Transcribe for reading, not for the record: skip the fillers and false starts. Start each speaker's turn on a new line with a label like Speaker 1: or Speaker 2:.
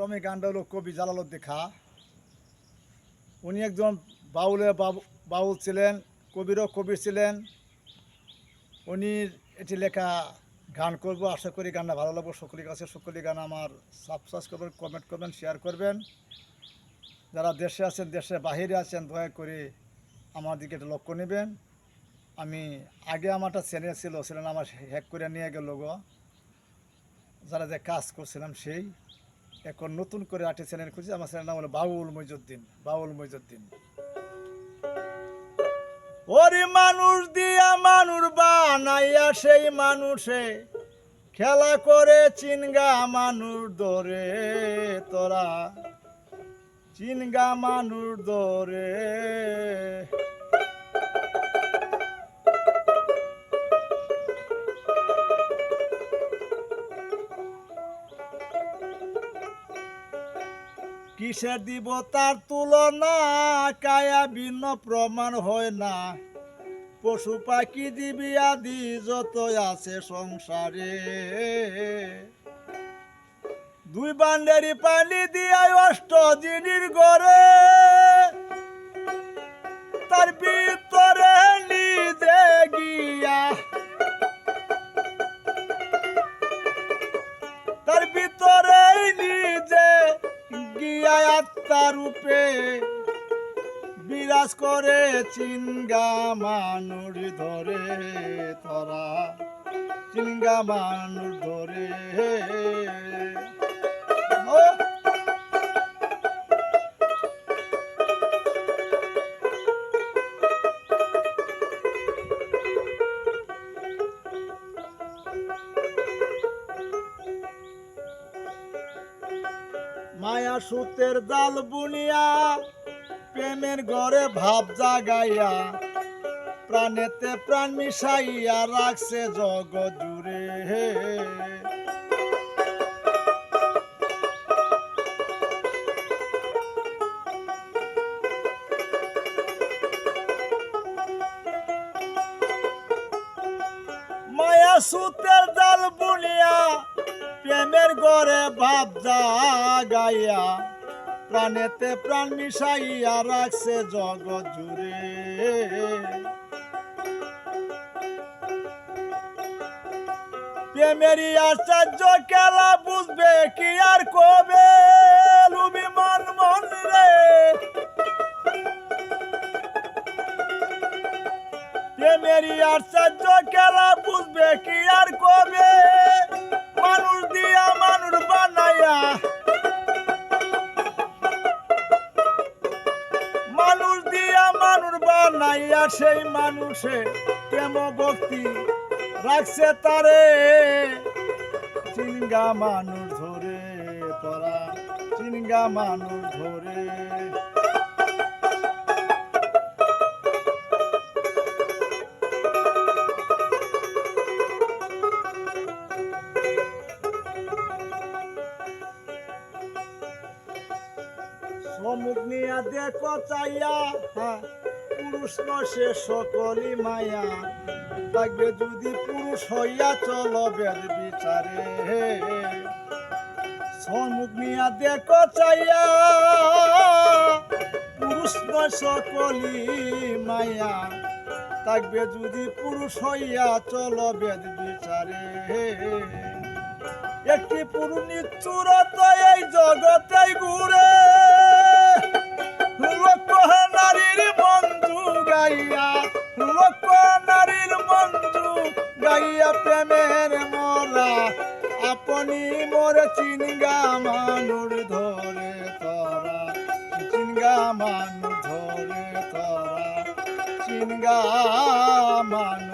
Speaker 1: রমি গানটা হলো কবি জালালউদ্দিন খাঁ। উনি একজন বাউল ছিলেন, কবিরও কবি ছিলেন। উনি এটি লেখা গান করব, আশা করি গানটা ভালো লাগবে সকলের কাছে। সকলের গান আমার সাবস্ক্রাইব করবেন, কমেন্ট করবেন, শেয়ার করবেন। যারা দেশে আছেন, দেশের বাহিরে আছেন, দয়া করে আমার দিকে একটা লক্ষ্য নেবেন। আমি আগে আমার একটা চ্যানেল ছিল, চ্যানেল আমার হ্যাক করে নিয়ে গেল গো। যারা যে কাজ করছিলাম সেই এখন নতুন করে আরেকটি চ্যানেল খুঁজছি। আমার চ্যানেল নাম হলো বাউল মইজুদ্দিন। ওরে মানুষ দিয়া মানুষ বানাইয়া সেই মানুষে খেলা করে চিনগা মানুষ ধরে, তোরা চিনগা মানুষ ধরে। কিসের দিব তার তুলনা, কায়া ভিন্ন প্রমাণ হয় না। পশু পাখি দিবি আদি যত আছে সংসারে, দুই বান্ডারি পানি দিয়া অষ্ট জিনির গড়ে, তার ভিতরে নিজে গিয়া, তার ভিতরে নিজে গিয়া আত্মার রূপে বিরাজ করে চিনগা মানুষ ধরে, তোরা চিনগা মানুষ ধরে। মায়া সুতের জাল বুনিয়া প্রেমের ঘরে ভাব জাগাইয়া, প্রাণেতে প্রাণ মিশাইয়া রাখছে জগৎ জুড়ে। মায়া সুতের জাল বুনিয়া প্রেমের ঘরে ভাব জাগাইয়া, প্রাণেতে প্রাণ মিশাইয়া রাখছে জগৎ জুড়ে। প্রেমেরই আশ্চর্য খেলা বুঝবে কি আর কবে, লুবি মন মন রে। প্রেমেরই আশ্চর্য খেলা বুঝবে কি আর কবে, মানুষ দিয়া মানুষ বানাইয়া, মানুষ দিয়া মানুষ বানাইয়া সেই মানুষে প্রেম ভক্তি রাখছে তারে, চিনগা মানুষ ধরে, তোরা চিনগা মানুষ ধরে। সমুখ নিয়া দেখো চাইয়া, পুরুষ নশে সকলি মায়া, থাকবে যদি পুরুষ হইয়া চলো বেদ বিচারে। সমুখ নিয়া দেখো চাইয়া, পুরুষ নয় সকলি মায়া, থাকবে যদি পুরুষ হইয়া চলো বেদ বিচারে। একটি পুরুষ নিচ্ছুরত এই জগতে ঘুরে, লক্ষ নারীর মঞ্জু গাইয়া, লক্ষ নারীর মঞ্জু গাইয়া প্রেমের মরা, আপনি মোর চিনগা মানুষ ধরে, তোরা চিনগা মানুষ ধরে, তোরা চিনগা মানুষ।